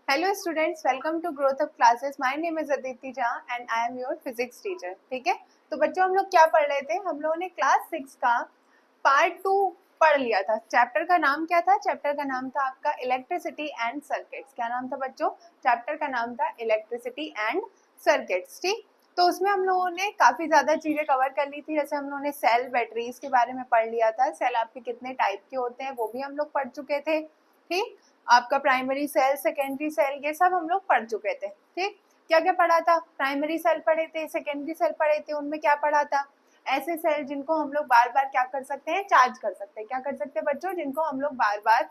Hello students, welcome to growth up classes. My name is Aditi Jha and I am your physics teacher. ठीक है, तो बच्चों हम लोग क्या पढ़ रहे थे? हम लोगों ने क्लास 6 का पार्ट 2 पढ़ लिया था। चैप्टर का नाम क्या था? चैप्टर का नाम था आपका इलेक्ट्रिसिटी एंड सर्किट्स। क्या नाम था बच्चों? चैप्टर का नाम था इलेक्ट्रिसिटी एंड सर्किट्स। ठीक, तो उसमें हम लोगों ने काफी ज्यादा चीजें कवर कर ली थी। जैसे हम लोगों ने सेल बैटरीज के बारे में पढ़ लिया था। सेल आपके कितने टाइप के होते हैं वो भी हम लोग पढ़ चुके थे। ठीक, आपका प्राइमरी सेल, सेकेंडरी सेल, ये सब हम लोग पढ़ चुके थे। ठीक, क्या क्या पढ़ा था? प्राइमरी सेल पढ़े थे, सेकेंडरी सेल पढ़े थे। उनमें क्या पढ़ा था? ऐसे सेल जिनको हम लोग बार बार क्या कर सकते हैं? चार्ज कर सकते हैं। क्या कर सकते हैं बच्चों? जिनको हम लोग बार बार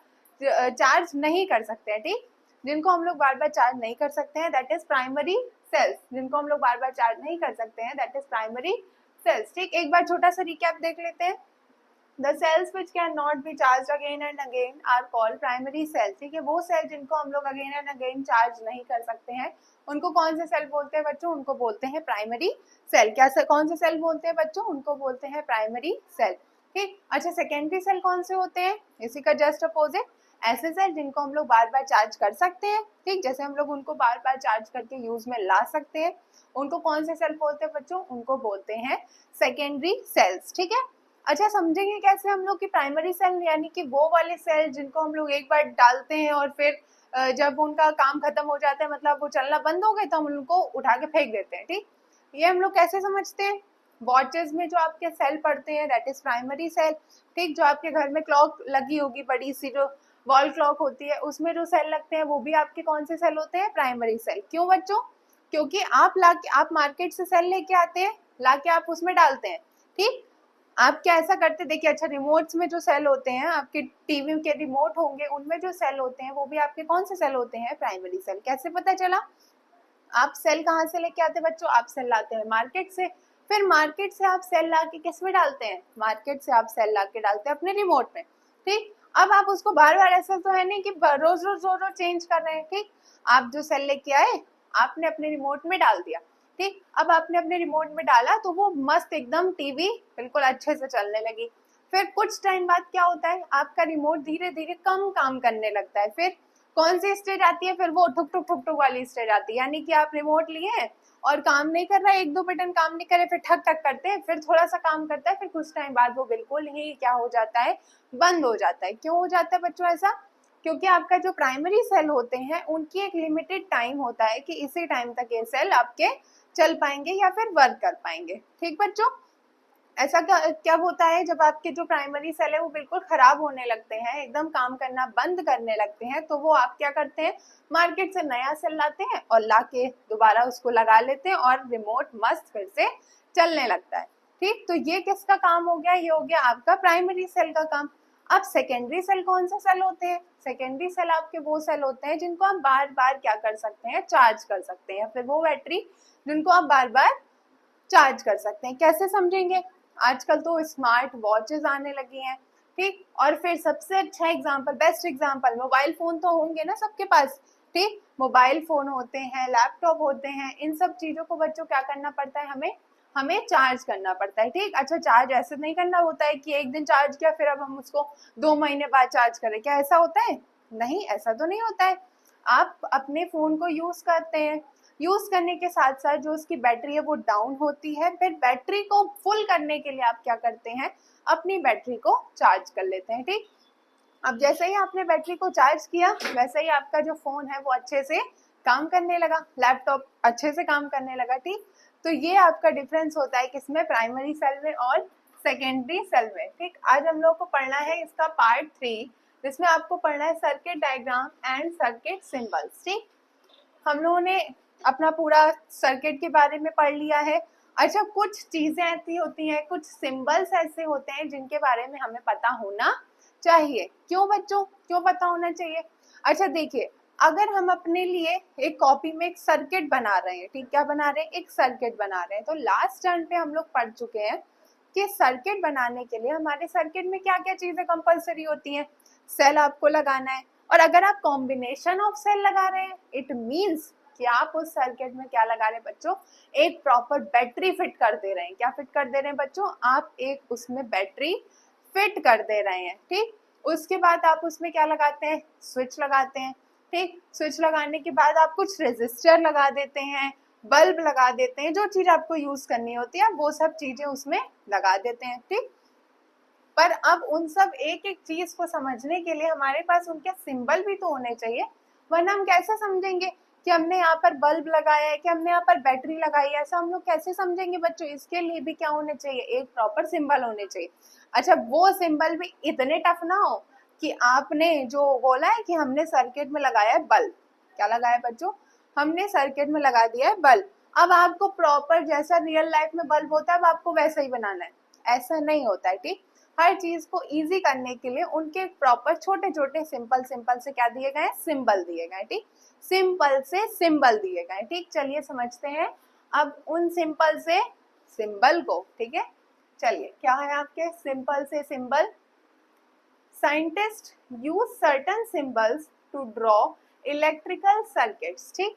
चार्ज नहीं कर सकते हैं। ठीक, जिनको हम लोग बार बार चार्ज नहीं कर सकते हैं दैट इज प्राइमरी सेल्स। जिनको हम लोग बार बार चार्ज नहीं कर सकते हैं दैट इज प्राइमरी सेल्स। ठीक, एक बार छोटा सा रिकैप देख लेते हैं। The cells which cannot be charged again and again are called primary cells। ठीक है, वो सेल जिनको हम लोग अगेन एंड अगेन चार्ज नहीं कर सकते हैं उनको कौन से सेल बोलते हैं बच्चों? उनको बोलते हैं प्राइमरी सेल। क्या कौन से सेल बोलते हैं बच्चों? उनको बोलते हैं प्राइमरी सेल। ठीक, अच्छा सेकेंडरी सेल कौन से होते हैं? इसी का जस्ट अपोजिट, ऐसे सेल जिनको हम लोग बार बार चार्ज कर सकते हैं। ठीक, जैसे हम लोग उनको बार बार चार्ज करके यूज में ला सकते हैं, उनको कौन से सेल बोलते हैं बच्चों? उनको बोलते हैं सेकेंडरी सेल्स। ठीक है, अच्छा समझेंगे कैसे हम लोग की प्राइमरी सेल यानी कि वो वाले सेल जिनको हम लोग एक बार डालते हैं और फिर जब उनका काम खत्म हो जाता है, मतलब वो चलना बंद हो गए, तो हम उनको उठा के फेंक देते हैं। ठीक, ये हम लोग कैसे समझते हैं? वॉचेस में जो आपके सेल पड़ते हैं दैट इज प्राइमरी सेल। ठीक, जो आपके घर में क्लॉक लगी होगी, बड़ी सी जो वॉल क्लॉक होती है, उसमें जो सेल लगते हैं वो भी आपके कौन से सेल होते हैं? Primary cell. क्यों बच्चों? क्योंकि आप मार्केट से सेल लेके आते हैं, लाके आप उसमें डालते हैं। ठीक, आप क्या ऐसा करते? देखिए, अच्छा रिमोट्स में जो सेल होते हैं, आपके टीवी के रिमोट होंगे, उनमें जो सेल होते हैं वो भी आपके कौन से सेल होते हैं? Primary cell. कैसे पता चला? आप सेल कहाँ से लेके आते हैं बच्चों? आप सेल लाते हैं मार्केट से। फिर मार्केट से आप सेल ला के किस में डालते हैं? मार्केट से आप सेल ला के डालते हैं अपने रिमोट में। ठीक, अब आप उसको बार बार, ऐसा तो है नहीं कि रोज रोज रोज रोज चेंज कर रहे हैं। ठीक, आप जो सेल लेके आए आपने अपने रिमोट में डाल दिया। ठीक, अब आपने अपने रिमोट में डाला तो वो मस्त एकदम टीवी बिल्कुल अच्छे से चलने लगी। फिर कुछ टाइम बाद क्या होता है? आपका रिमोट धीरे धीरे कम काम करने लगता है। फिर कौन सी स्टेज आती है? फिर वो ठुक ठुक ठुक ठुक वाली स्टेज आती है, यानी कि आप रिमोट लिए हैं और काम नहीं कर रहा है, एक दो बटन काम नहीं करे, फिर ठक ठक करते हैं, फिर थोड़ा सा काम करता है, फिर कुछ टाइम बाद वो बिल्कुल ही क्या हो जाता है? बंद हो जाता है। क्यों हो जाता है बच्चों ऐसा? क्योंकि आपका जो प्राइमरी सेल होते हैं उनकी एक लिमिटेड टाइम होता है कि इसी टाइम तक ये सेल आपके चल पाएंगे या फिर वर्क कर पाएंगे। ठीक बच्चों, ऐसा क्या होता है जब आपके जो प्राइमरी सेल है वो बिल्कुल खराब होने लगते हैं, एकदम काम करना बंद करने लगते हैं, तो वो आप क्या करते हैं? मार्केट से नया सेल लाते हैं और लाके दोबारा उसको लगा लेते हैं और रिमोट मस्त फिर से चलने लगता है। ठीक, तो ये किसका काम हो गया? ये हो गया आपका प्राइमरी सेल का काम। अब सेकेंडरी सेल कौन से सेल होते हैं? सेकेंडरी सेल आपके वो सेल होते हैं जिनको हम बार बार क्या कर सकते हैं? चार्ज कर सकते हैं। फिर वो बैटरी जिनको आप बार बार चार्ज कर सकते हैं। कैसे समझेंगे? आजकल तो स्मार्ट वॉचेस आने लगी हैं। ठीक, और फिर सबसे अच्छा example, best example, mobile phone तो होंगे ना सबके पास। ठीक, मोबाइल फोन होते हैं, लैपटॉप होते हैं, इन सब चीजों को बच्चों क्या करना पड़ता है? हमें हमें चार्ज करना पड़ता है। ठीक, अच्छा चार्ज ऐसे नहीं करना होता है कि एक दिन चार्ज किया फिर अब हम उसको 2 महीने बाद चार्ज करें। क्या ऐसा होता है? नहीं, ऐसा तो नहीं होता है। आप अपने फोन को यूज करते हैं, यूज करने के साथ साथ जो उसकी बैटरी है वो डाउन होती है, फिर बैटरी को फुल करने के लिए आप क्या करते हैं? अपनी बैटरी को चार्ज कर लेते हैं। ठीक, अब जैसे ही आपने बैटरी को चार्ज किया वैसे ही आपका जो फोन है वो अच्छे से काम करने लगा, लैपटॉप अच्छे से काम करने लगा। ठीक, तो ये आपका डिफरेंस होता है किसमें? प्राइमरी सेल में और सेकेंडरी सेल में। ठीक, आज हम लोग को पढ़ना है इसका पार्ट 3, जिसमें आपको पढ़ना है circuit diagram and circuit symbols. ठीक, हम लोगों ने अपना पूरा सर्किट के बारे में पढ़ लिया है। अच्छा, कुछ चीजें ऐसी होती हैं, कुछ सिंबल्स ऐसे होते हैं जिनके बारे में हमें पता होना चाहिए। क्यों बच्चों, क्यों पता होना चाहिए? अच्छा देखिए, अगर हम अपने लिए एक कॉपी में एक सर्किट बना रहे हैं, ठीक, क्या बना रहे हैं? एक सर्किट बना रहे हैं, तो लास्ट टर्न पे हम लोग पढ़ चुके हैं कि सर्किट बनाने के लिए हमारे सर्किट में क्या क्या चीजें कंपलसरी होती हैं? सेल आपको लगाना है, और अगर आप कॉम्बिनेशन ऑफ सेल लगा रहे हैं इट मींस कि आप उस सर्किट में क्या लगा रहे हैं बच्चों? एक प्रॉपर बैटरी फिट कर दे रहे हैं। क्या फिट कर दे रहे हैं बच्चों? आप एक उसमें बैटरी फिट कर दे रहे हैं। ठीक, उसके बाद आप उसमें क्या लगाते हैं? स्विच लगाते हैं। ठीक, स्विच लगाने के बाद आप कुछ रेजिस्टर लगा देते हैं, बल्ब लगा देते हैं, जो चीज आपको यूज करनी होती है वो सब चीजें उसमें लगा देते हैं। ठीक, पर अब उन सब एक एक चीज को समझने के लिए हमारे पास उनके सिंबल भी तो होने चाहिए, वरना हम कैसे समझेंगे कि हमने यहाँ पर बल्ब लगाया है, कि हमने यहाँ पर बैटरी लगाई है, ऐसा हम लोग कैसे समझेंगे बच्चों? इसके लिए भी क्या होने चाहिए, एक प्रॉपर सिंबल होने चाहिए। अच्छा, वो सिंबल भी इतने टफ ना हो कि आपने जो बोला है कि हमने सर्किट में लगाया है बल्ब, क्या लगाया है बच्चों? हमने सर्किट में लगा दिया है बल्ब। अब आपको प्रॉपर जैसा रियल लाइफ में बल्ब होता है अब आपको वैसा ही बनाना है, ऐसा नहीं होता है। ठीक, हर चीज को इजी करने के लिए उनके प्रॉपर छोटे छोटे सिंपल सिंपल से क्या दिए गए, सिंबल दिए गए। ठीक, सिंपल से सिंबल दिए गए। ठीक, चलिए समझते हैं अब उन सिंपल से सिंबल को। ठीक है, चलिए क्या है आपके सिंपल से symbol? Scientist use certain symbols to draw electrical circuits. ठीक,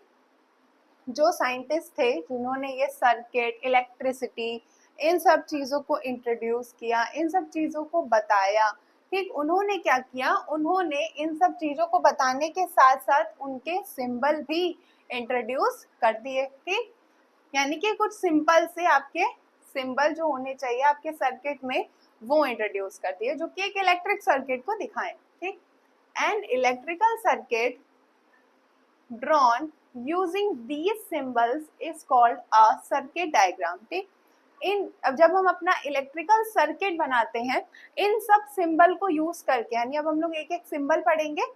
जो साइंटिस्ट थे जिन्होंने ये सर्किट, इलेक्ट्रिसिटी, इन सब चीजों को इंट्रोड्यूस किया, इन सब चीजों को बताया। ठीक, उन्होंने क्या किया, उन्होंने इन सब चीजों को बताने के साथ साथ उनके सिंबल भी इंट्रोड्यूस कर दिए। ठीक, यानी कि कुछ सिंपल से आपके सिंबल जो होने चाहिए आपके सर्किट में वो इंट्रोड्यूस कर दिए, जो कि एक इलेक्ट्रिक सर्किट को दिखाएं। ठीक, and electrical circuit drawn using these symbols is called a circuit diagram। ठीक, अब जब हम अपना इलेक्ट्रिकल सर्किट बनाते हैं इन सब सिंबल को यूज करके, यानी अब हम लोग एक एक सिंबल पढ़ेंगे,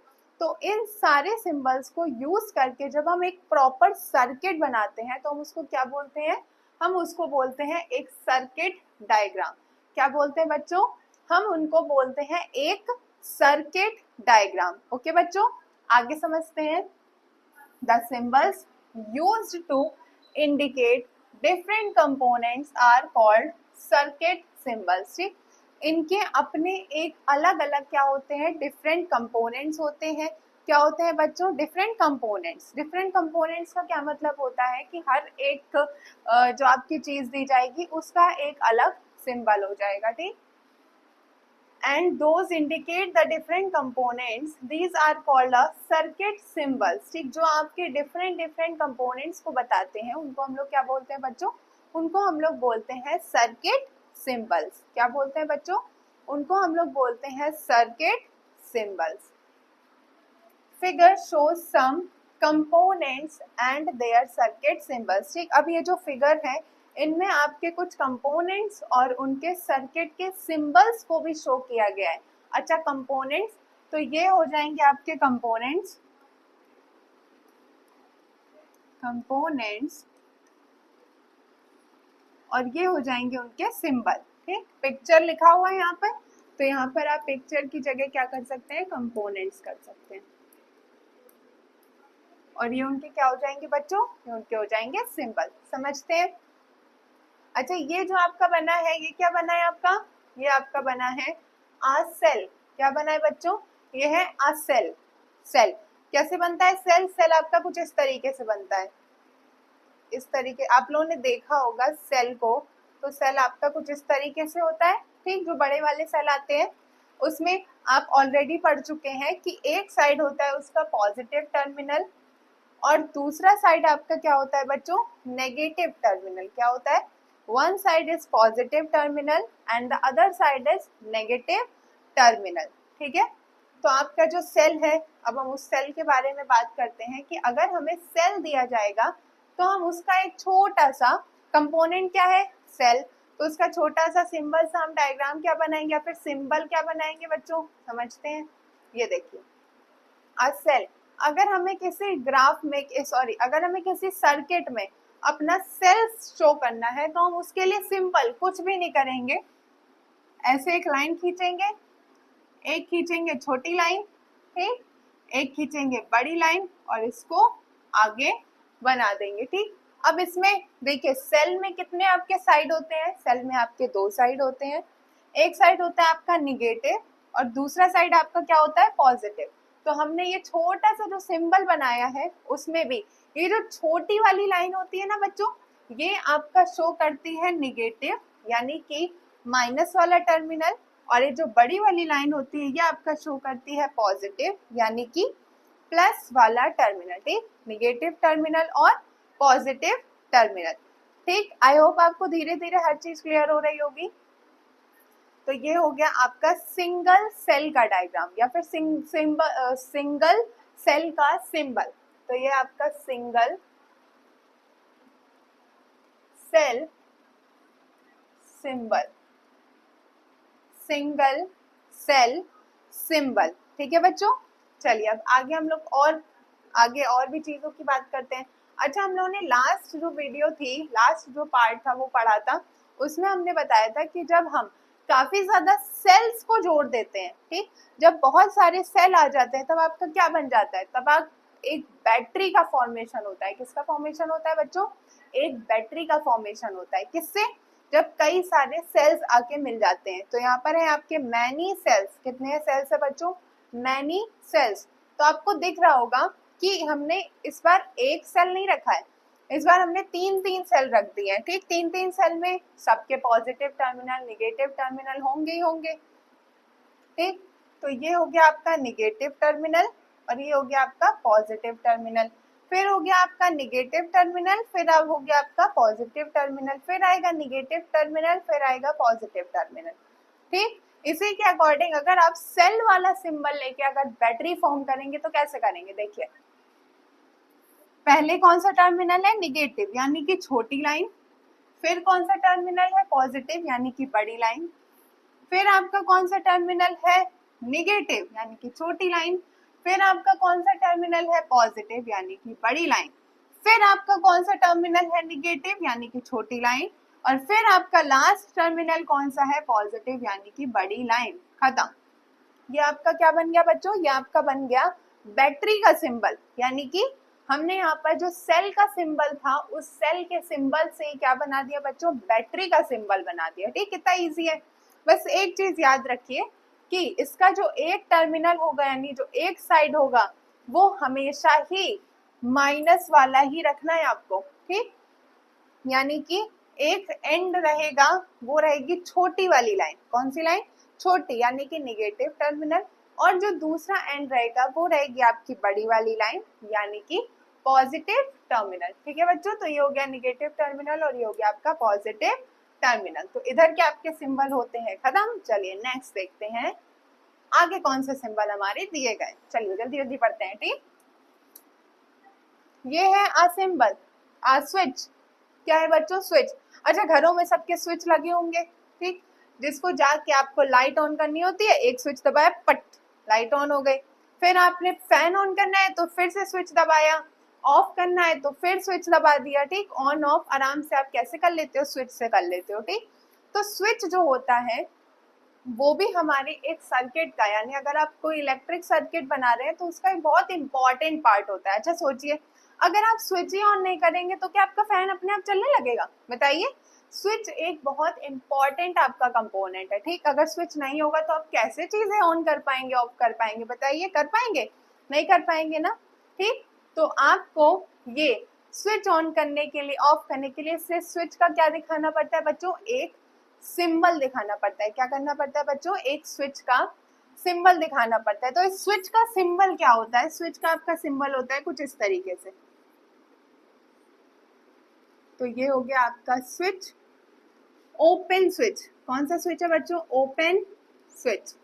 तो इन सारे सिंबल्स को यूज करके जब हम एक प्रॉपर सर्किट बनाते हैं तो हम उसको क्या बोलते हैं? हम उसको बोलते हैं एक सर्किट डायग्राम। क्या बोलते हैं बच्चों? हम उनको बोलते हैं एक सर्किट डायग्राम। ओके बच्चों, आगे समझते हैं। The symbols used to indicate different components are called circuit symbols। ठीक, इनके अपने एक अलग अलग क्या होते हैं, डिफरेंट कंपोनेंट्स होते हैं। क्या होते हैं बच्चों? Different components. डिफरेंट कंपोनेंट्स का क्या मतलब होता है कि हर एक जो आपकी चीज दी जाएगी उसका एक अलग सिंबल हो जाएगा। ठीक, and those indicate the different components, these are called a circuit symbols। ठीक, जो आपके different components को बताते हैं उनको हम लोग क्या बोलते हैं बच्चों? उनको हम लोग बोलते हैं circuit symbols। क्या बोलते हैं बच्चों? उनको हम लोग बोलते हैं circuit symbols। Figure shows some components and their circuit symbols। ठीक, अब ये जो फिगर है इनमें आपके कुछ कंपोनेंट्स और उनके सर्किट के सिंबल्स को भी शो किया गया है। अच्छा, कंपोनेंट्स तो ये हो जाएंगे आपके कंपोनेंट्स, और ये हो जाएंगे उनके सिंबल। ठीक, पिक्चर लिखा हुआ है यहाँ पर, तो यहाँ पर आप पिक्चर की जगह क्या कर सकते हैं, कंपोनेंट्स कर सकते हैं, और ये उनके क्या हो जाएंगे बच्चों? ये उनके हो जाएंगे सिंबल। समझते हैं? अच्छा, ये जो आपका बना है ये क्या बना है आपका? ये आपका बना है आ सेल। क्या बना है बच्चों? ये है आ सेल। सेल कैसे बनता है? सेल सेल आपका कुछ इस तरीके से बनता है, इस तरीके आप लोगों ने देखा होगा सेल को, तो सेल आपका कुछ इस तरीके से होता है। ठीक, जो बड़े वाले सेल आते हैं उसमें आप ऑलरेडी पढ़ चुके हैं कि एक साइड होता है उसका पॉजिटिव टर्मिनल और दूसरा साइड आपका क्या होता है बच्चों? Negative terminal. क्या होता है? one side is positive terminal and the other side is negative terminal। ठीक है, तो आपका जो सेल है, अब हम उस सेल के बारे में बात करते हैं कि अगर हमें सेल दिया जाएगा तो हम उसका एक छोटा सा कंपोनेंट क्या है? सेल। तो उसका छोटा सा सिंबल सा हम डायग्राम क्या बनाएंगे या फिर सिंबल क्या बनाएंगे बच्चों? समझते हैं, ये देखिए अ सेल। अगर हमें किसी ग्राफ में अगर हमें किसी सर्किट में अपना सेल शो करना है तो हम उसके लिए सिंपल कुछ भी नहीं करेंगे, ऐसे एक लाइन खींचेंगे, एक खींचेंगे छोटी लाइन, ठीक, एक खींचेंगे बड़ी लाइन और इसको आगे बना देंगे। ठीक, अब इसमें देखिए सेल में कितने आपके साइड होते हैं? सेल में आपके दो साइड होते हैं, एक साइड होता है आपका निगेटिव और दूसरा साइड आपका क्या होता है? पॉजिटिव। तो हमने ये छोटा सा जो सिंबल बनाया है उसमें भी ये जो छोटी वाली लाइन होती है ना बच्चों, ये आपका शो करती है निगेटिव यानी कि माइनस वाला टर्मिनल, और ये जो बड़ी वाली लाइन होती है ये आपका शो करती है पॉजिटिव यानी कि प्लस वाला टर्मिनल, ठीक, निगेटिव टर्मिनल और पॉजिटिव टर्मिनल, ठीक। आई होप आपको धीरे धीरे हर चीज क्लियर हो रही होगी। तो ये हो गया आपका सिंगल सेल का डायग्राम या फिर सिंगल सेल का सिंबल। तो ये आपका single cell symbol, single cell symbol, ठीक है बच्चों। चलिए अब आगे हम लोग और भी चीजों की बात करते हैं। अच्छा, हम लोगों ने लास्ट जो वीडियो थी, लास्ट जो पार्ट था वो पढ़ा था, उसमें हमने बताया था कि जब हम काफी ज्यादा सेल्स को जोड़ देते हैं, ठीक, जब बहुत सारे सेल आ जाते हैं तब आपका क्या बन जाता है, तब आप एक बैटरी का फॉर्मेशन होता है। किसका फॉर्मेशन होता है बच्चों? एक बैटरी का फॉर्मेशन होता है। किससे? जब कई सारे सेल्स आके मिल जाते हैं। तो यहाँ पर है आपके मैनी सेल्स। कितने सेल्स है बच्चों? Many cells. तो आपको दिख रहा होगा कि हमने इस बार एक सेल नहीं रखा है, इस बार हमने तीन तीन सेल रख दिए हैं, ठीक। तीन तीन सेल में सबके पॉजिटिव टर्मिनल निगेटिव टर्मिनल होंगे ही होंगे, ठीक। तो ये हो गया आपका निगेटिव टर्मिनल और ये हो गया आपका पॉजिटिव टर्मिनल। फिर हो गया आपका निगेटिव टर्मिनल, फिर अब हो गया आपका पॉजिटिव टर्मिनल, फिर आएगा निगेटिव टर्मिनल, फिर आएगा पॉजिटिव टर्मिनल, ठीक। इसी के अकॉर्डिंग अगर आप सेल वाला सिंबल लेके अगर बैटरी फॉर्म करेंगे तो कैसे करेंगे? देखिए, पहले कौन सा टर्मिनल है? निगेटिव यानी कि छोटी लाइन। फिर कौन सा टर्मिनल है? पॉजिटिव यानी कि बड़ी लाइन। फिर आपका कौन सा टर्मिनल है? निगेटिव यानी कि छोटी लाइन। फिर आपका कौन सा टर्मिनल है? पॉजिटिव यानी कि बड़ी लाइन। फिर आपका कौन सा टर्मिनल है? निगेटिव यानी कि छोटी लाइन। और फिर आपका लास्ट टर्मिनल कौन सा है? पॉजिटिव यानी कि बड़ी लाइन। खत्म। ये आपका क्या बन गया बच्चों? ये आपका बन गया बैटरी का सिंबल। यानी कि हमने यहाँ पर जो सेल का सिंबल था उस सेल के सिंबल से क्या बना दिया बच्चों? बैटरी का सिंबल बना दिया, ठीक। कितना इजी है। बस एक चीज याद रखिए कि इसका जो एक टर्मिनल होगा यानी जो एक साइड होगा वो हमेशा ही माइनस वाला ही रखना है आपको, ठीक। यानी कि एक एंड रहेगा, वो रहेगी छोटी वाली लाइन। कौन सी लाइन? छोटी, यानी कि निगेटिव टर्मिनल। और जो दूसरा एंड रहेगा वो रहेगी आपकी बड़ी वाली लाइन, यानी कि पॉजिटिव टर्मिनल, ठीक है बच्चों। तो ये हो गया निगेटिव टर्मिनल और ये हो गया आपका पॉजिटिव टर्मिनल। तो इधर के आपके सिंबल होते हैं खत्म। चलिए नेक्स्ट देखते हैं आगे कौन से सिंबल हमारे दिए गए। चलिए जल्दी जल्दी पढ़ते हैं, ठीक। ये है आ सिंबल, आ स्विच। क्या है बच्चों? स्विच। अच्छा, घरों में सबके स्विच लगे होंगे, ठीक। जिसको जाके आपको लाइट ऑन करनी होती है, एक स्विच दबाया, पट, लाइट ऑन हो गई। फिर आपने फैन ऑन करना है तो फिर से स्विच दबाया, ऑफ करना है तो फिर स्विच दबा दिया, ठीक। ऑन ऑफ आराम से आप कैसे कर लेते हो? स्विच से कर लेते हो, ठीक। तो स्विच जो होता है वो भी हमारे एक सर्किट का, यानी अगर आप कोई इलेक्ट्रिक सर्किट बना रहे हैं तो उसका एक बहुत इंपॉर्टेंट पार्ट होता है। अच्छा सोचिए, अगर आप स्विच ही ऑन नहीं करेंगे तो क्या आपका फैन अपने आप चलने लगेगा? बताइए। स्विच एक बहुत इंपॉर्टेंट आपका कंपोनेंट है, ठीक। अगर स्विच नहीं होगा तो आप कैसे चीजें ऑन कर पाएंगे, ऑफ कर पाएंगे? बताइए, कर पाएंगे? नहीं कर पाएंगे ना, ठीक। तो आपको ये स्विच ऑन करने के लिए, ऑफ करने के लिए स्विच का क्या दिखाना पड़ता है बच्चों? एक सिंबल दिखाना पड़ता है। क्या करना पड़ता है बच्चों? एक स्विच का सिंबल दिखाना पड़ता है। तो इस स्विच का सिंबल क्या होता है? स्विच का आपका सिंबल होता है कुछ इस तरीके से। तो ये हो गया आपका स्विच, ओपन स्विच। कौन सा स्विच है बच्चों? Open switch.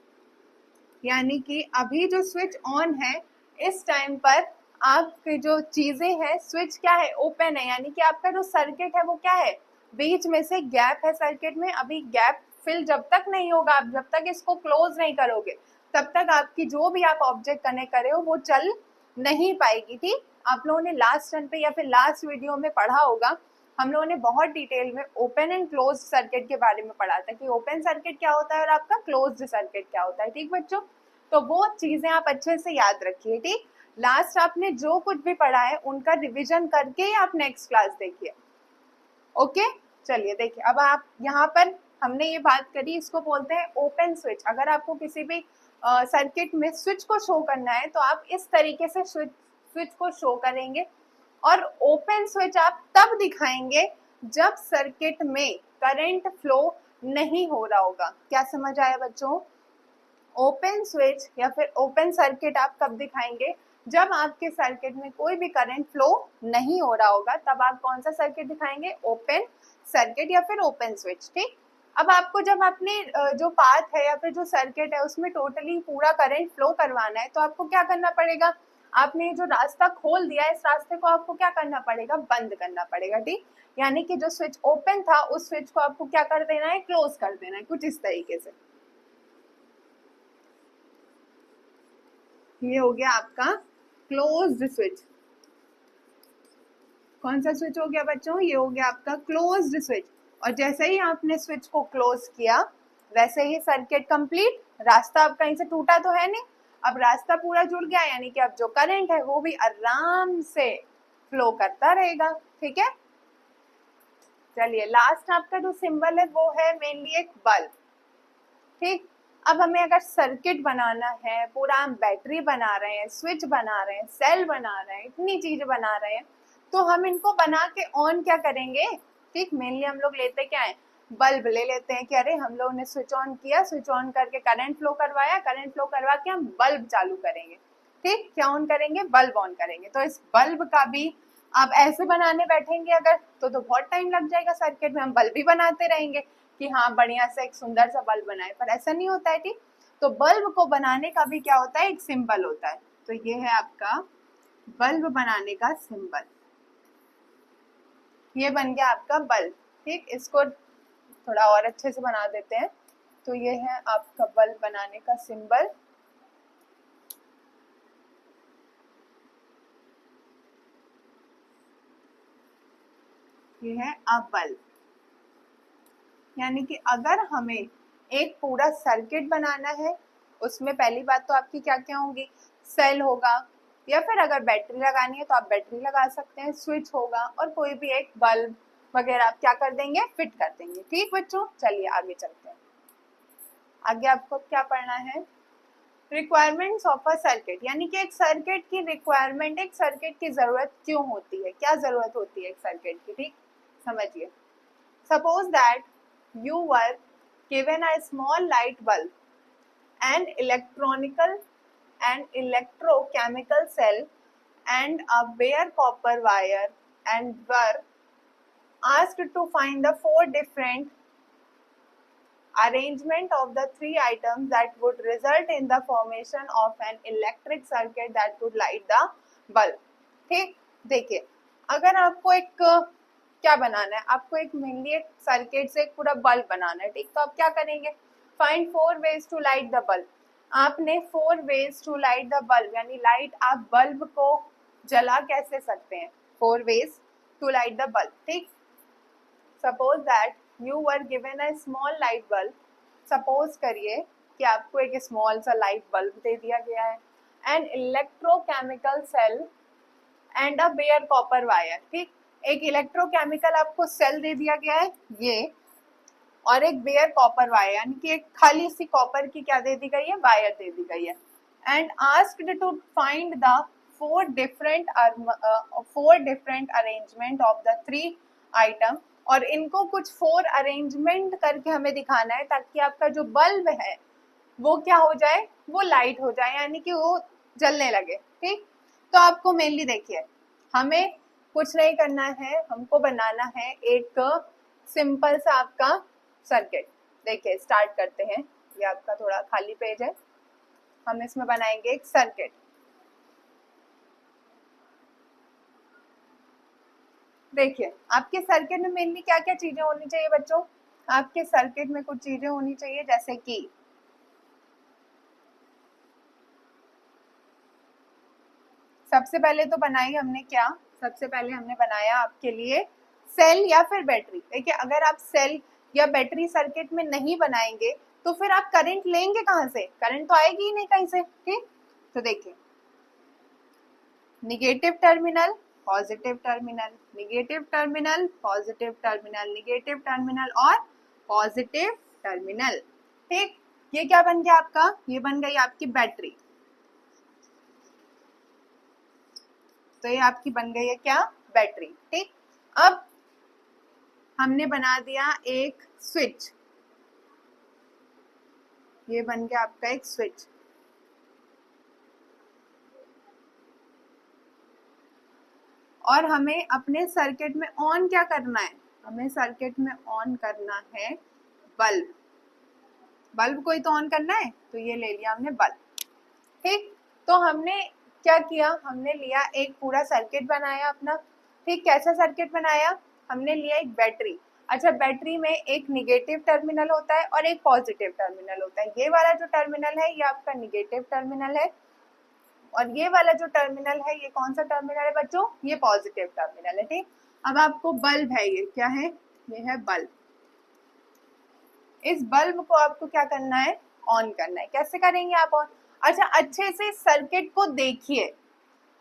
यानी कि अभी जो स्विच ऑन है इस टाइम पर आपकी जो चीजें हैं, स्विच क्या है? ओपन है। यानी कि आपका जो सर्किट है वो क्या है? बीच में से गैप है सर्किट में। अभी गैप फिल जब तक नहीं होगा, आप जब तक इसको क्लोज नहीं करोगे तब तक आपकी जो भी आप ऑब्जेक्ट कनेक्ट करे हो वो चल नहीं पाएगी, ठीक। आप लोगों ने लास्ट टर्न पे या फिर लास्ट वीडियो में पढ़ा होगा, हम लोगों ने बहुत डिटेल में ओपन एंड क्लोज सर्किट के बारे में पढ़ा था कि ओपन सर्किट क्या होता है और आपका क्लोज्ड सर्किट क्या होता है, ठीक बच्चों। तो वो चीजें आप अच्छे से याद रखिए, ठीक। लास्ट आपने जो कुछ भी पढ़ा है उनका रिवीजन करके ही आप नेक्स्ट क्लास देखिए, ओके। चलिए देखिए, अब आप यहाँ पर हमने ये बात करी, इसको बोलते हैं ओपन स्विच। अगर आपको किसी भी सर्किट में स्विच को शो करना है तो आप इस तरीके से स्विच को शो करेंगे। और ओपन स्विच आप तब दिखाएंगे जब सर्किट में करंट फ्लो नहीं हो रहा होगा। क्या समझ आया बच्चों? ओपन स्विच या फिर ओपन सर्किट आप कब दिखाएंगे? जब आपके सर्किट में कोई भी करंट फ्लो नहीं हो रहा होगा तब आप कौन सा सर्किट दिखाएंगे, ओपन सर्किट या फिर ओपन स्विच। ठीक, अब आपको जब अपने जो पाथ है या फिर जो सर्किट है उसमें टोटली पूरा करंट फ्लो करवाना है तो आपको क्या करना पड़ेगा, आपने जो रास्ता खोल दिया है इस रास्ते को आपको क्या करना पड़ेगा, बंद करना पड़ेगा। ठीक, यानी कि जो स्विच ओपन था उस स्विच को आपको क्या कर देना है, क्लोज कर देना है, कुछ इस तरीके से। ये हो गया आपका क्लोज्ड स्विच। कौन सा स्विच हो गया बच्चों, ये हो गया आपका क्लोज्ड स्विच। और जैसे ही आपने स्विच को क्लोज किया वैसे ही सर्किट कंप्लीट, रास्ता अब कहीं से टूटा तो है नहीं, अब रास्ता पूरा जुड़ गया, यानी कि अब जो करंट है वो भी आराम से फ्लो करता रहेगा। ठीक है, चलिए लास्ट आपका जो सिंबल है वो है मेनली एक बल्ब। ठीक, अब हमें अगर सर्किट बनाना है, पूरा हम बैटरी बना रहे हैं, स्विच बना रहे हैं, सेल बना रहे हैं, इतनी चीजें बना रहे हैं, तो हम इनको बना के ऑन क्या करेंगे। ठीक, मेनली हम लोग लेते क्या है, बल्ब ले लेते हैं कि अरे हम लोग ने स्विच ऑन किया, स्विच ऑन करके करंट फ्लो करवाया, करंट फ्लो करवा के हम बल्ब चालू करेंगे। ठीक, क्या ऑन करेंगे, बल्ब ऑन करेंगे। तो इस बल्ब का भी आप ऐसे बनाने बैठेंगे अगर तो बहुत टाइम लग जाएगा, सर्किट में हम बल्ब भी बनाते रहेंगे कि हाँ बढ़िया से एक सुंदर सा बल्ब बनाए, पर ऐसा नहीं होता है। ठीक, तो बल्ब को बनाने का भी क्या होता है, एक सिंबल होता है। तो ये है आपका बल्ब बनाने का सिंबल, ये बन गया आपका बल्ब। ठीक, इसको थोड़ा और अच्छे से बना देते हैं। तो ये है आपका बल्ब बनाने का सिंबल। ये है अ बल्ब, यानी कि अगर हमें एक पूरा सर्किट बनाना है उसमें पहली बात तो आपकी क्या क्या होंगी, सेल होगा, या फिर अगर बैटरी लगानी है तो आप बैटरी लगा सकते हैं, स्विच होगा और कोई भी एक बल्ब वगैरह आप क्या कर देंगे, फिट कर देंगे। ठीक बच्चों, चलिए आगे चलते हैं। आगे आपको क्या पढ़ना है, रिक्वायरमेंट्स ऑफ अ सर्किट, यानी कि एक सर्किट की रिक्वायरमेंट, एक सर्किट की जरूरत क्यों होती है, क्या जरूरत होती है एक सर्किट की। ठीक, समझिए, suppose that you were given a small light bulb, an electrochemical cell and a bare copper wire, and were asked to find the four different arrangement of the three items that would result in the formation of an electric circuit that would light the bulb। ठीक, देखिए अगर आपको एक क्या बनाना है, आपको एक mainly एक सर्किट से एक पूरा बल्ब बनाना है। ठीक, तो आप क्या करेंगे, find 4 ways to light the bulb. आपने 4 ways to light the bulb, यानी लाइट आप बल्ब को जला कैसे सकते हैं, 4 ways to light the bulb. ठीक, suppose that you were given a small light bulb, suppose करिए कि आपको एक स्मॉल सा लाइट बल्ब दे दिया गया है, an electrochemical cell and a bare copper wire. ठीक, एक इलेक्ट्रोकेमिकल आपको सेल दे दिया गया है ये, और एक बेयर कॉपर वायर, यानी कि एक खाली सी कॉपर की क्या दे दी गई है, वायर दे दी गई है। And asked to find the four different arrangement of the three item, और इनको कुछ 4 अरेंजमेंट करके हमें दिखाना है ताकि आपका जो बल्ब है वो क्या हो जाए, वो लाइट हो जाए, यानी कि वो जलने लगे। ठीक, तो आपको मेनली देखिए हमें कुछ नहीं करना है, हमको बनाना है एक सिंपल सा आपका सर्किट। देखिए स्टार्ट करते हैं, ये आपका थोड़ा खाली पेज है, हम इसमें बनाएंगे एक सर्किट। देखिए आपके सर्किट में मेनली क्या क्या चीजें होनी चाहिए बच्चों, आपके सर्किट में कुछ चीजें होनी चाहिए जैसे कि सबसे पहले तो बनाई हमने क्या, सबसे पहले हमने बनाया आपके लिए सेल या फिर बैटरी। देखिए अगर आप सेल या बैटरी सर्किट में नहीं बनाएंगे तो फिर आप करंट लेंगे कहाँ से, करंट तो आएगी ही नहीं कहीं से। ठीक, तो देखिए negative terminal, positive terminal, negative terminal, positive terminal, negative terminal और पॉजिटिव टर्मिनल। ठीक, ये क्या बन गया आपका, ये बन गई आपकी बैटरी। तो ये आपकी बन गई है क्या, बैटरी। ठीक, अब हमने बना दिया एक स्विच, ये बन गया आपका एक स्विच। और हमें अपने सर्किट में ऑन क्या करना है, हमें सर्किट में ऑन करना है बल्ब। बल्ब को ही तो ऑन करना है, तो ये ले लिया हमने बल्ब। ठीक, तो हमने क्या किया, हमने लिया एक पूरा सर्किट बनाया अपना। ठीक, कैसा सर्किट बनाया, हमने लिया एक बैटरी। अच्छा, बैटरी में एक निगेटिव टर्मिनल होता है और एक पॉजिटिव टर्मिनल होता है। ये वाला जो टर्मिनल है ये आपका निगेटिव टर्मिनल है, और ये वाला जो टर्मिनल है ये कौन सा टर्मिनल है बच्चों, ये पॉजिटिव टर्मिनल है। ठीक, अब आपको बल्ब है, ये क्या है, ये है बल्ब। इस बल्ब को आपको क्या करना है, ऑन करना है। कैसे करेंगे आप ऑन, अच्छा अच्छे से सर्किट को देखिए,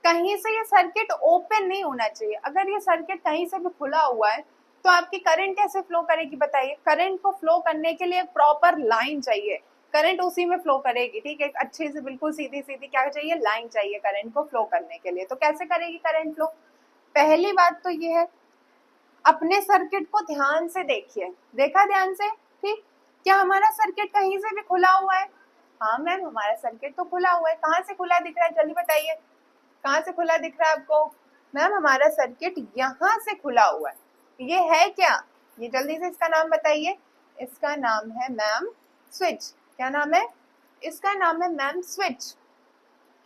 कहीं से ये सर्किट ओपन नहीं होना चाहिए। अगर ये सर्किट कहीं से भी खुला हुआ है तो आपकी करंट कैसे फ्लो करेगी बताइए। करंट को फ्लो करने के लिए प्रॉपर लाइन चाहिए, करंट उसी में फ्लो करेगी। ठीक है, एक अच्छे से बिल्कुल सीधी सीधी क्या चाहिए, लाइन चाहिए करंट को फ्लो करने के लिए। तो कैसे करेगी करंट फ्लो, पहली बात तो ये है, अपने सर्किट को ध्यान से देखिए। देखा ध्यान से, ठीक, क्या हमारा सर्किट कहीं से भी खुला हुआ है, हाँ मैम हमारा सर्किट तो खुला हुआ है। कहाँ से खुला दिख रहा है, जल्दी बताइए, कहाँ से खुला दिख रहा है आपको, मैम हमारा सर्किट यहाँ से खुला हुआ है। ये है क्या, ये जल्दी से इसका नाम बताइए। इसका नाम है मैम स्विच। क्या नाम है, इसका नाम है मैम स्विच।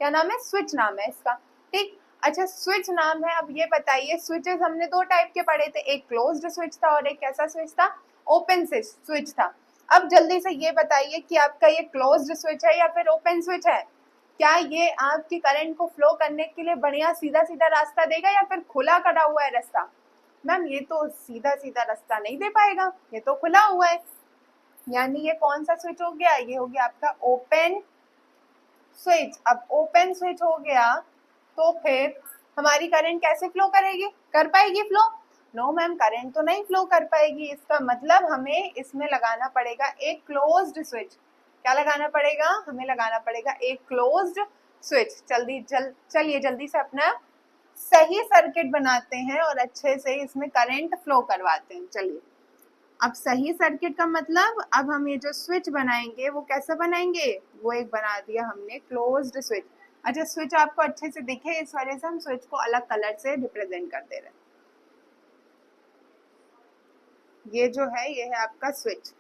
क्या नाम है, स्विच नाम है इसका। ठीक, अच्छा स्विच नाम है। अब ये बताइए, स्विचेस हमने दो टाइप के पढ़े थे, एक क्लोज्ड स्विच था और एक कैसा स्विच था, ओपन स्विच था। अब जल्दी से ये बताइए कि आपका ये क्लोज्ड स्विच है या फिर ओपन स्विच है। क्या ये आपकी करंट को फ्लो करने के लिए बढ़िया सीधा सीधा रास्ता देगा या फिर खुला करा हुआ है रास्ता, मैम ये तो सीधा सीधा रास्ता नहीं दे पाएगा, ये तो खुला हुआ है। यानी ये कौन सा स्विच हो गया, ये हो गया आपका ओपन स्विच। अब ओपन स्विच हो गया तो फिर हमारी करंट कैसे फ्लो करेगी, कर पाएगी फ्लो, नो मैम करंट तो नहीं फ्लो कर पाएगी। इसका मतलब हमें इसमें लगाना पड़ेगा एक क्लोज्ड स्विच। क्या लगाना पड़ेगा, हमें लगाना पड़ेगा एक क्लोज्ड स्विच। चलिए जल्दी से अपना सही सर्किट बनाते हैं और अच्छे से इसमें करंट फ्लो करवाते हैं। चलिए, अब सही सर्किट का मतलब, अब हम ये जो स्विच बनाएंगे वो कैसे बनाएंगे, वो एक बना दिया हमने क्लोज्ड स्विच। अच्छा स्विच आपको अच्छे से दिखे, इस वजह से हम स्विच को अलग कलर से रिप्रेजेंट कर दे रहे हैं। ये जो है ये है आपका स्विच।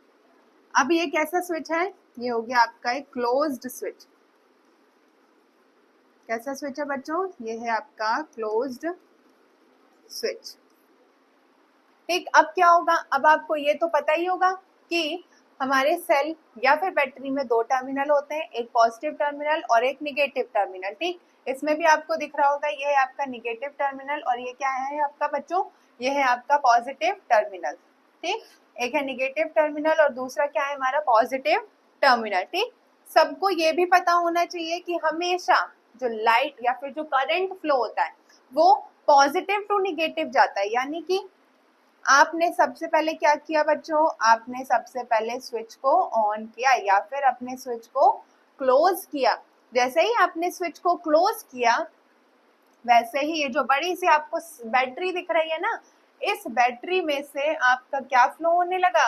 अब ये कैसा स्विच है, ये हो गया आपका एक क्लोज्ड स्विच। कैसा स्विच है बच्चों, ये है आपका क्लोज्ड स्विच। ठीक, अब क्या होगा, अब आपको ये तो पता ही होगा कि हमारे सेल या फिर बैटरी में दो टर्मिनल होते हैं, एक पॉजिटिव टर्मिनल और एक निगेटिव टर्मिनल। ठीक, इसमें भी आपको दिख रहा होगा ये है आपका निगेटिव टर्मिनल और ये क्या है आपका बच्चों, ये है आपका पॉजिटिव टर्मिनल। ठीक, एक है निगेटिव टर्मिनल और दूसरा क्या है हमारा पॉजिटिव टर्मिनल। ठीक, सबको ये भी पता होना चाहिए कि हमेशा जो लाइट या फिर जो करंट फ्लो होता है वो पॉजिटिव टू निगेटिव जाता है। यानी कि आपने सबसे पहले क्या किया बच्चों, आपने सबसे पहले स्विच को ऑन किया या फिर अपने स्विच को क्लोज किया। जैसे ही आपने स्विच को क्लोज किया वैसे ही ये जो बड़ी सी आपको बैटरी दिख रही है ना, इस बैटरी में से आपका क्या फ्लो होने लगा,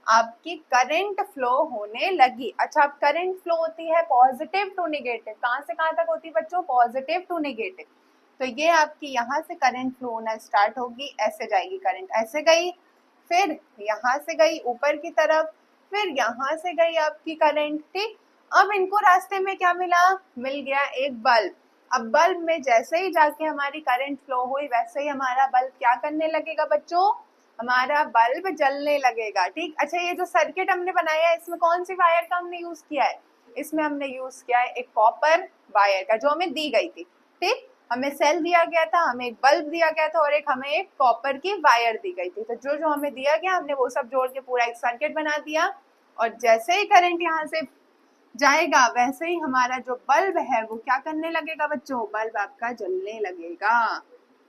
आपकी करंट फ्लो होने लगी। अच्छा, अब करंट फ्लो होती है पॉजिटिव टू निगेटिव, कहाँ से कहाँ तक होती है बच्चों, पॉजिटिव टू निगेटिव। तो ये आपकी यहाँ से करंट फ्लो होना स्टार्ट होगी, ऐसे जाएगी करंट, ऐसे गई, फिर यहाँ से गई ऊपर की तरफ, फिर यहाँ से गई आपकी करंट। ठीक, अब इनको रास्ते में क्या मिला, मिल गया एक बल्ब। अब बल्ब में जैसे ही जाके हमारी करंट फ्लो हुई वैसे ही हमारा बल्ब क्या करने लगेगा बच्चों, हमारा बल्ब जलने लगेगा। ठीक, अच्छा ये जो सर्किट हमने बनाया है इसमें कौन सी वायर का हमने यूज किया है, इसमें हमने यूज किया है एक कॉपर वायर का जो हमें दी गई थी। ठीक, हमें सेल दिया गया था, हमें एक बल्ब दिया गया था और एक हमें एक कॉपर की वायर दी गई थी। तो जो जो हमें दिया गया हमने वो सब जोड़ के पूरा एक सर्किट बना दिया, और जैसे ही करंट यहाँ से जाएगा वैसे ही हमारा जो बल्ब है वो क्या करने लगेगा बच्चों, बल्ब आपका जलने लगेगा।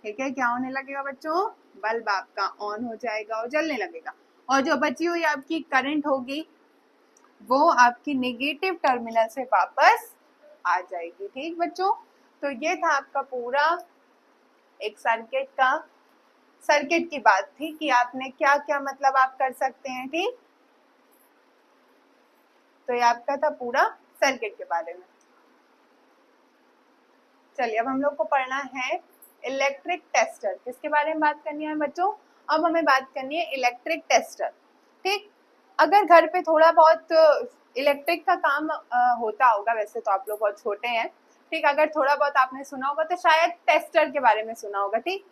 ठीक है, क्या होने लगेगा बच्चों, बल्ब आपका ऑन हो जाएगा और जलने लगेगा, और जो बची हुई आपकी करंट होगी वो आपकी नेगेटिव टर्मिनल से वापस आ जाएगी। ठीक बच्चों, तो ये था आपका पूरा एक सर्किट की बात थी कि आपने क्या क्या मतलब आप कर सकते हैं। ठीक, तो ये आपका था पूरा सर्किट के बारे में। चलिए अब हम लोग को पढ़ना है इलेक्ट्रिक टेस्टर। किसके बारे में बात करनी है बच्चों? अब हमें बात करनी है इलेक्ट्रिक टेस्टर। ठीक, अगर घर पे थोड़ा बहुत इलेक्ट्रिक का काम होता होगा, वैसे तो आप लोग बहुत छोटे हैं, ठीक, अगर थोड़ा बहुत आपने सुना होगा तो शायद टेस्टर के बारे में सुना होगा। ठीक,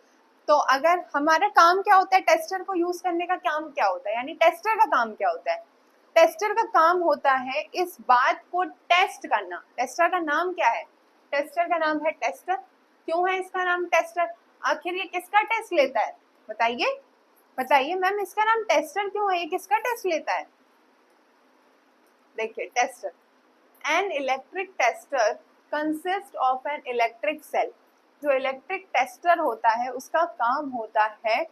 तो अगर हमारा काम क्या होता है, टेस्टर को यूज करने का काम क्या होता है, यानी टेस्टर का काम क्या होता है? टेस्टर का काम होता है इस बात को टेस्ट करना। टेस्टर का नाम क्या है? टेस्टर का नाम है टेस्टर। क्यों है इसका नाम टेस्टर? आखिर ये किसका टेस्ट लेता है? बताइए बताइए मैम, इसका नाम टेस्टर क्यों है? ये किसका टेस्ट लेता है? देखिए, tester, an electric tester consist of an electric cell. जो इलेक्ट्रिक टेस्टर होता है उसका काम होता है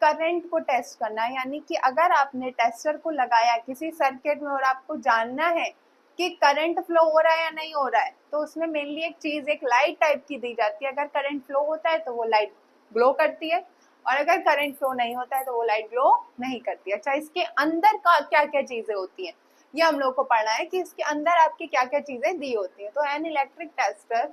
करंट को टेस्ट करना, यानी कि अगर आपने टेस्टर को लगाया किसी सर्किट में और आपको जानना है कि करंट फ्लो हो रहा है या नहीं हो रहा है, तो उसमें मेनली एक चीज, एक लाइट टाइप की दी जाती है। अगर करंट फ्लो होता है तो वो लाइट ग्लो करती है, और अगर करंट फ्लो नहीं होता है तो वो लाइट ग्लो नहीं करती है। अच्छा, इसके अंदर का क्या क्या चीजें होती हैं ये हम लोग को पढ़ना है कि इसके अंदर आपकी क्या क्या चीजें दी होती हैं। तो an electric tester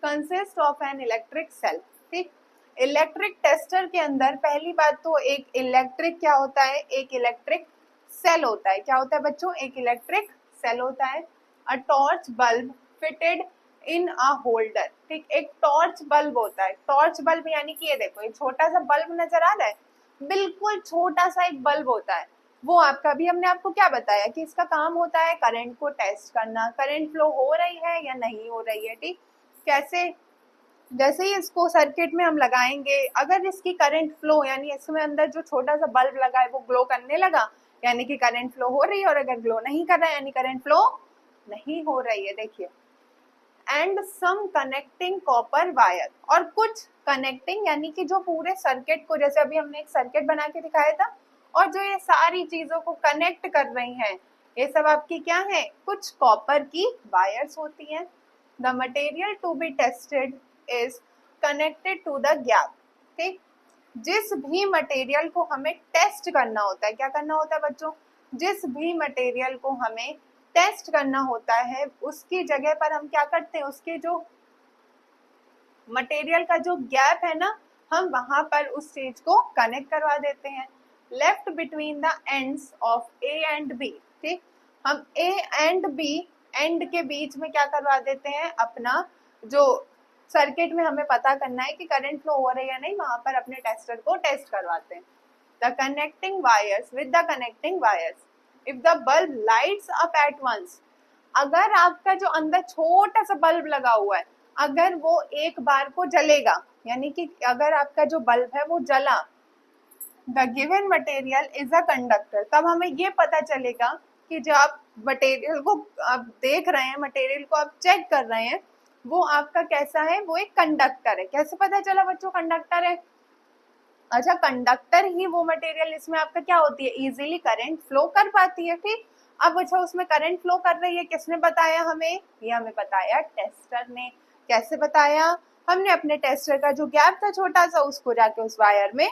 consist of an electric cell. ठीक, इलेक्ट्रिक टेस्टर के अंदर पहली बात तो एक इलेक्ट्रिक क्या होता है, एक इलेक्ट्रिक सेल होता है। क्या होता है बच्चों? एक इलेक्ट्रिक सेल होता है। A torch bulb fitted in a holder. ठीक, एक टॉर्च बल्ब होता है। टॉर्च बल्ब यानी कि ये देखो, एक छोटा सा बल्ब नजर आ रहा है, बिल्कुल छोटा सा एक बल्ब होता है। वो आपका भी, हमने आपको क्या बताया कि इसका काम होता है करंट को टेस्ट करना, करंट फ्लो हो रही है या नहीं हो रही है। ठीक, कैसे? जैसे ही इसको सर्किट में हम लगाएंगे, अगर इसकी करंट फ्लो, यानी इसमें अंदर जो छोटा सा बल्ब लगा है वो ग्लो करने लगा, यानी कि करंट फ्लो हो रही है, और अगर ग्लो नहीं कर रहा है यानी करंट फ्लो नहीं हो रही है। देखिए, and some connecting copper wire, और कुछ कनेक्टिंग, यानी कि जो पूरे सर्किट को, जैसे अभी हमने एक सर्किट बना के दिखाया था, और जो ये सारी चीजों को कनेक्ट कर रही हैं, ये सब आपकी क्या है? कुछ कॉपर की वायर्स होती हैं। The material to be tested is connected to the gap. ठीक, जिस भी मटेरियल को हमें टेस्ट करना होता है, क्या करना होता है बच्चों? जिस भी मटेरियल को हमें टेस्ट करना होता है, उसकी जगह पर हम क्या करते हैं, उसके जो मटेरियल का जो गैप है ना, हम वहां पर उस चीज को कनेक्ट करवा देते हैं। Left between the ends of A and B. ठीक, हम ए एंड बी, एंड के बीच में क्या करवा देते हैं, अपना जो सर्किट में हमें पता करना है कि करंट फ्लो हो रही है या नहीं, वहां पर अपने टेस्टर को टेस्ट करवाते हैं। The connecting wires with the connecting wires, if the bulb lights up at once, अगर आपका जो अंदर छोटा सा बल्ब लगा हुआ है, अगर वो एक बार को जलेगा, यानी कि अगर आपका जो बल्ब है वो जला, the given material is a conductor, तब हमें ये पता चलेगा कि जो आप मटेरियल को आप देख रहे हैं, मटेरियल को आप चेक कर रहे हैं, वो आपका कैसा है, वो एक कंडक्टर है। कैसे पता चला बच्चों कंडक्टर है? अच्छा, कंडक्टर ही वो मटेरियल इसमें आपका क्या होती है, इजीली करंट फ्लो कर पाती है। ठीक, अब अच्छा, उसमें करंट फ्लो कर रही है, किसने बताया हमें? ये हमें बताया टेस्टर ने। कैसे बताया? हमने अपने टेस्टर का जो गैप था छोटा सा, उसको जाके उस वायर में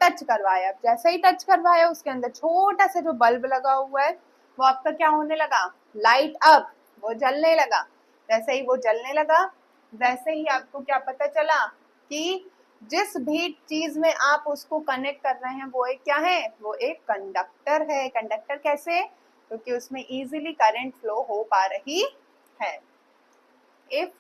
टच करवाया। जैसे ही टच करवाया, उसके अंदर छोटा सा जो बल्ब लगा हुआ है वो आपका क्या होने लगा, लाइट अप, वो जलने लगा। जैसे ही वो जलने लगा, वैसे ही आपको क्या पता चला कि जिस भी चीज में आप उसको कनेक्ट कर रहे हैं वो एक क्या है, वो एक कंडक्टर है। कंडक्टर कैसे? क्योंकि उसमें इजीली करंट फ्लो हो पा रही है। If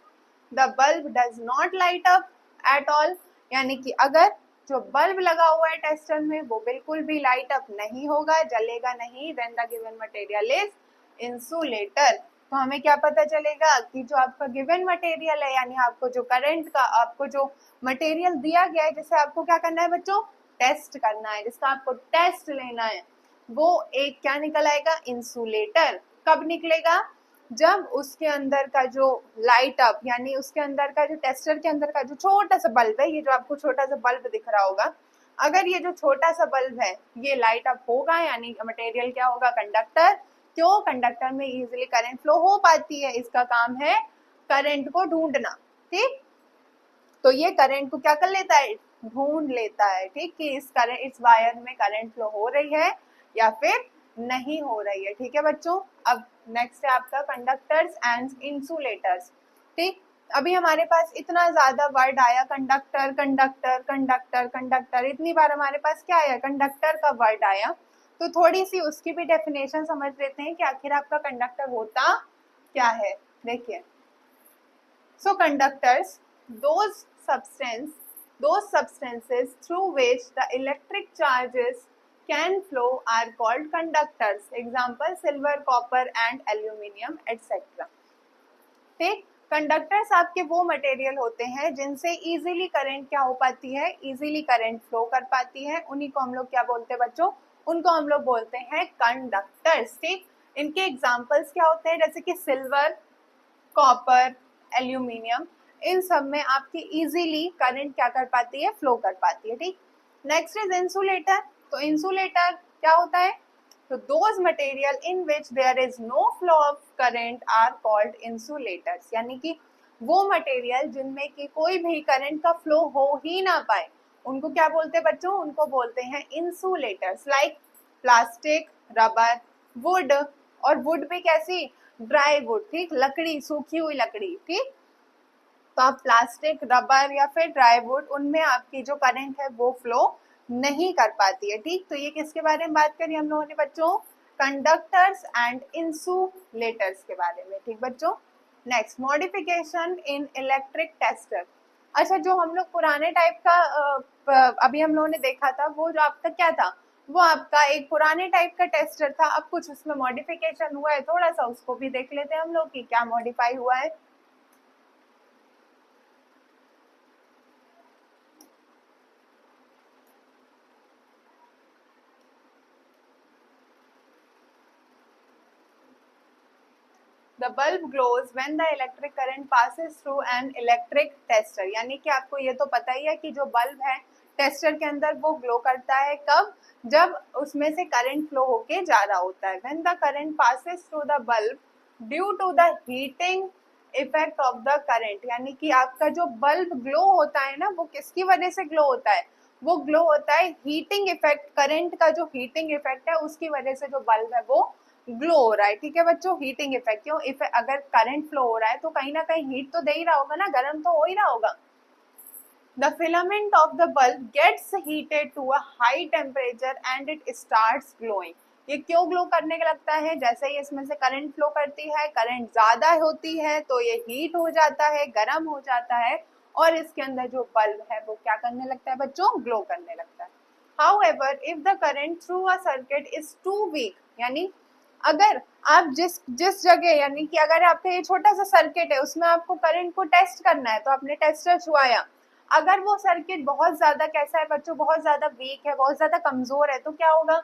the bulb does not light up at all, यानी कि अगर जो बल्ब लगा हुआ है टेस्टर में वो बिल्कुल भी लाइट अप नहीं होगा, जलेगा नहीं, then the given material is insulator. तो हमें क्या पता चलेगा कि जो आपका गिवन मटेरियल है, यानी आपको जो करंट का, आपको जो मटेरियल दिया गया है, जिसे आपको क्या करना है बच्चों, टेस्ट करना है, जिसका आपको टेस्ट लेना है, वो एक क्या निकल आएगा, इंसुलेटर। कब निकलेगा? जब उसके अंदर का जो लाइट अप, यानी उसके अंदर का जो टेस्टर के अंदर का जो छोटा सा बल्ब है, ये जो आपको छोटा सा बल्ब दिख रहा होगा, अगर ये जो छोटा सा बल्ब है ये लाइट अप होगा, यानी मटेरियल क्या होगा, कंडक्टर। क्यों? कंडक्टर में इजीली करंट फ्लो हो पाती है, इसका काम है करंट को ढूंढना। ठीक, तो ये करंट को क्या कर लेता है, ढूंढ लेता है। ठीक, कि इस वायर में करंट फ्लो हो रही है या फिर नहीं हो रही है। ठीक है बच्चों, अब नेक्स्ट है आपका कंडक्टर्स एंड इंसुलेटर्स। ठीक, अभी हमारे पास इतना ज्यादा वर्ड आया, कंडक्टर कंडक्टर कंडक्टर कंडक्टर, इतनी बार हमारे पास क्या आया, कंडक्टर का वर्ड आया। तो थोड़ी सी उसकी भी डेफिनेशन समझ लेते हैं कि आखिर आपका कंडक्टर होता क्या है। देखिए, सो conductors those substances through which the electric charges can flow are called conductors. Example, silver, copper and aluminium etc. ठीक, कंडक्टर्स आपके वो मटेरियल होते हैं जिनसे इजीली करंट क्या हो पाती है, इजीली करंट फ्लो कर पाती है। उन्हीं को हम लोग क्या बोलते हैं बच्चों, उनको हम लोग बोलते हैं कंडक्टर्स। ठीक, इनके एग्जांपल्स क्या होते हैं, जैसे कि सिल्वर, कॉपर, एल्यूमिनियम, इन सब में आपकी इजीली करंट क्या कर पाती है, फ्लो कर पाती है। ठीक, नेक्स्ट इज इंसुलेटर। तो इंसुलेटर क्या होता है, तो those materials in which there is no flow of current are called insulators, यानी कि वो मटेरियल जिनमें कि कोई भी करंट का फ्लो हो ही ना पाए, उनको क्या बोलते हैं बच्चों, उनको बोलते हैं insulators. Like plastic, rubber, would, और वुड भी कैसी, ड्राई वुड, ठीक, लकड़ी, सूखी हुई लकड़ी। ठीक, तो आप प्लास्टिक, रबर या फिर ड्राई वुड, उनमें आपकी जो करंट है वो फ्लो नहीं कर पाती है। ठीक, तो ये किसके बारे में बात करी हम लोगों ने बच्चों, कंडक्टर्स एंड इंसुलेटर्स के बारे में। ठीक बच्चों, next, modification in electric tester. अच्छा, जो हम लोग पुराने टाइप का अभी हम लोगों ने देखा था, वो जो आपका क्या था, वो आपका एक पुराने टाइप का टेस्टर था। अब कुछ उसमें मॉडिफिकेशन हुआ है, थोड़ा सा उसको भी देख लेते हैं हम लोग कि क्या मॉडिफाई हुआ है। The bulb glows when the electric current passes through an electric tester, यानी कि आपको ये तो पता ही है कि जो बल्ब है टेस्टर के अंदर वो ग्लो करता है, कब, जब उसमें से करंट फ्लो होके जा रहा होता है। When the current passes through the bulb due to the heating effect of the current, यानी कि आपका जो बल्ब ग्लो होता है ना, वो किसकी वजह से ग्लो होता है, वो ग्लो होता है हीटिंग इफेक्ट, करंट का जो हीटिंग इफेक्ट है उसकी वजह से जो बल्ब है वो ग्लो हो रहा है। ठीक है बच्चों, हीटिंग इफेक्ट, क्यों, अगर करंट फ्लो हो रहा है तो कहीं ना कहीं हीट तो दे ही रहा होगा ना, गर्म तो हो ही रहा होगा। The filament of the bulb gets heated to a high temperature and it starts glowing. ये क्यों ग्लो करने का लगता है, जैसे ही इसमें से करंट फ्लो करती है, करंट ज्यादा होती है तो ये हीट हो जाता है, गर्म हो जाता है, और इसके अंदर जो बल्ब है वो क्या करने लगता है बच्चों, ग्लो करने लगता है। However, if the current through a circuit is too weak, यानी अगर आप जिस जिस जगह, यानी कि अगर आपका ये छोटा सा सर्किट है उसमें आपको करंट को टेस्ट करना है, तो आपने टेस्टर छुआया, अगर वो सर्किट बहुत ज्यादा कैसा है बच्चों, बहुत ज्यादा वीक है, बहुत ज्यादा कमजोर है, तो क्या होगा,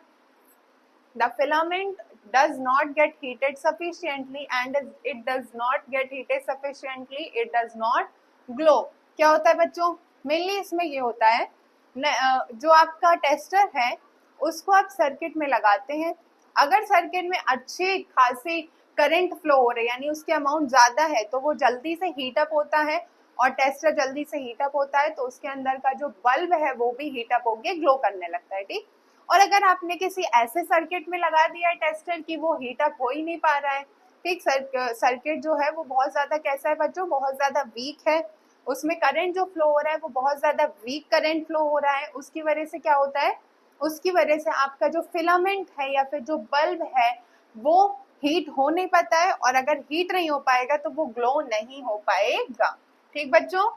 the filament does not get heated sufficiently and it does not get heated sufficiently, it does not glow। क्या होता है बच्चों, मेनली इसमें ये होता है, जो आपका टेस्टर है उसको आप सर्किट में लगाते हैं, अगर सर्किट में अच्छी खासी करंट फ्लो हो रही है, यानी उसके अमाउंट ज्यादा है, तो वो जल्दी से हीटअप होता है, और टेस्टर जल्दी से हीटअप होता है तो उसके अंदर का जो बल्ब है वो भी हीटअप होके ग्लो करने लगता है। ठीक, और अगर आपने किसी ऐसे सर्किट में लगा दिया है टेस्टर कि वो हीटअप हो ही नहीं पा रहा है, ठीक, सर्किट जो है वो बहुत ज्यादा कैसा है बच्चों, बहुत ज्यादा वीक है, उसमें करंट जो फ्लो हो रहा है वो बहुत ज्यादा वीक करंट फ्लो हो रहा है, उसकी वजह से क्या होता है, उसकी वजह से आपका जो फिलामेंट है या फिर जो बल्ब है वो हीट हो नहीं पाता है, और अगर हीट नहीं हो पाएगा तो वो ग्लो नहीं हो पाएगा। ठीक बच्चों,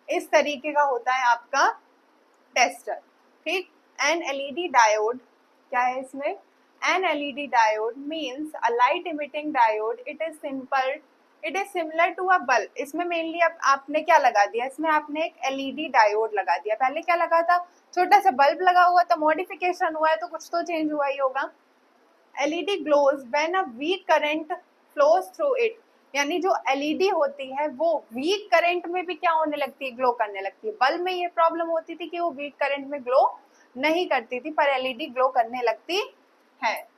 इस तरीके का होता है आपका टेस्टर। ठीक, एन एलईडी डायोड क्या है इसमें, an LED diode means a light emitting diode, it is simple, it is similar to a bulb. इसमें मेनली आपने क्या लगा दिया, इसमें आपने एक एलईडी डायोड लगा दिया, पहले क्या लगा था, छोटा सा बल्ब लगा हुआ था, मॉडिफिकेशन हुआ है तो कुछ तो चेंज हुआ ही होगा। LED glows when a weak current flows through it, यानी जो एलईडी होती है वो वीक करंट में भी क्या होने लगती है, ग्लो करने लगती है। बल्ब में ये प्रॉब्लम होती थी कि वो वीक करंट में ग्लो नहीं करती थी, पर एलईडी ग्लो करने लगती है।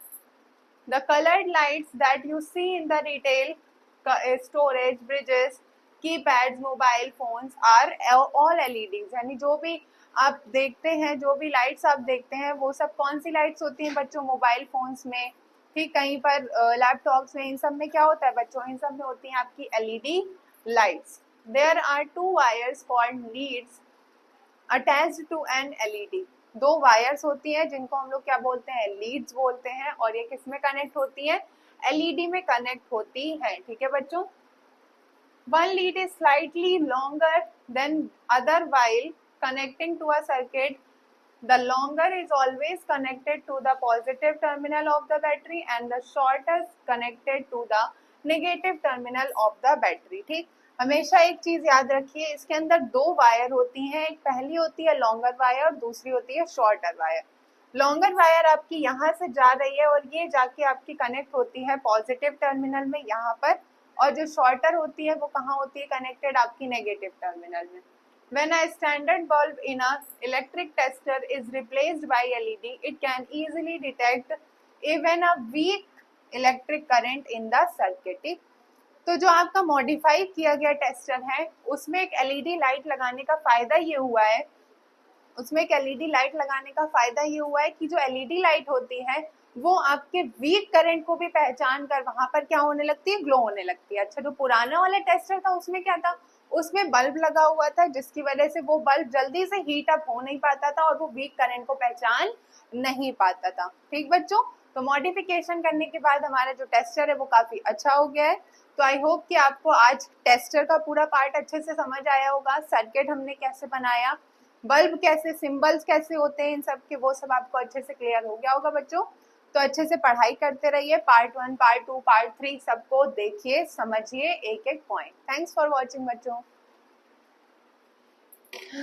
The coloured lights that you see in the retail storage, bridges, keypads, mobile phones are all LEDs, यानी जो भी आप देखते हैं, जो भी लाइट्स आप देखते हैं वो सब कौन सी लाइट्स होती हैं बच्चों, मोबाइल फोन्स में, ठीक, कहीं पर लैपटॉप्स में, इन सब में क्या होता है बच्चों, इन सब में होती हैं आपकी LED lights. There are 2 wires called leads attached to an LED. 2 wires होती हैं जिनको हम लोग क्या बोलते हैं, लीड्स बोलते हैं, और ये किस में कनेक्ट होती हैं, एलईडी में कनेक्ट होती है। ठीक है बच्चों, one lead is slightly longer than other while connecting to a circuit. The longer is always connected to the positive terminal of the battery and the shortest connected to the negative terminal of the battery। ठीक, हमेशा एक चीज याद रखिए, इसके अंदर 2 wire होती हैं, एक पहली होती है लॉन्गर वायर और दूसरी होती है शॉर्टर वायर। लॉन्गर वायर आपकी यहाँ से जा रही है और ये जाके आपकी कनेक्ट होती है पॉजिटिव टर्मिनल में यहाँ पर, और जो शॉर्टर होती है वो कहाँ होती है, कनेक्टेड आपकी नेगेटिव टर्मिनल में। When a standard bulb in a electric tester is replaced by LED, it can easily detect even a weak electric current in the circuit। तो जो आपका मॉडिफाई किया गया टेस्टर है उसमें एक एलईडी लाइट लगाने का फायदा ये हुआ है, उसमें एक एलईडी लाइट लगाने का फायदा ये हुआ है कि जो एलईडी लाइट होती है वो आपके वीक करंट को भी पहचान कर वहां पर क्या होने लगती है, ग्लो होने लगती है। अच्छा, जो पुराना वाला टेस्टर था उसमें क्या था, उसमें बल्ब लगा हुआ था जिसकी वजह से वो बल्ब जल्दी से हीट अप हो नहीं पाता था और वो वीक करंट को पहचान नहीं पाता था। ठीक बच्चों, तो मॉडिफिकेशन करने के बाद हमारा जो टेस्टर है वो काफी अच्छा हो गया है। तो आई होप कि आपको आज टेस्टर का पूरा पार्ट अच्छे से समझ आया होगा, सर्किट हमने कैसे बनाया, बल्ब कैसे, सिंबल्स कैसे होते हैं, इन सब के वो सब आपको अच्छे से क्लियर हो गया होगा बच्चों। तो अच्छे से पढ़ाई करते रहिए, पार्ट 1, पार्ट 2, पार्ट 3 सबको देखिए, समझिए एक एक पॉइंट। थैंक्स फॉर वॉचिंग बच्चों।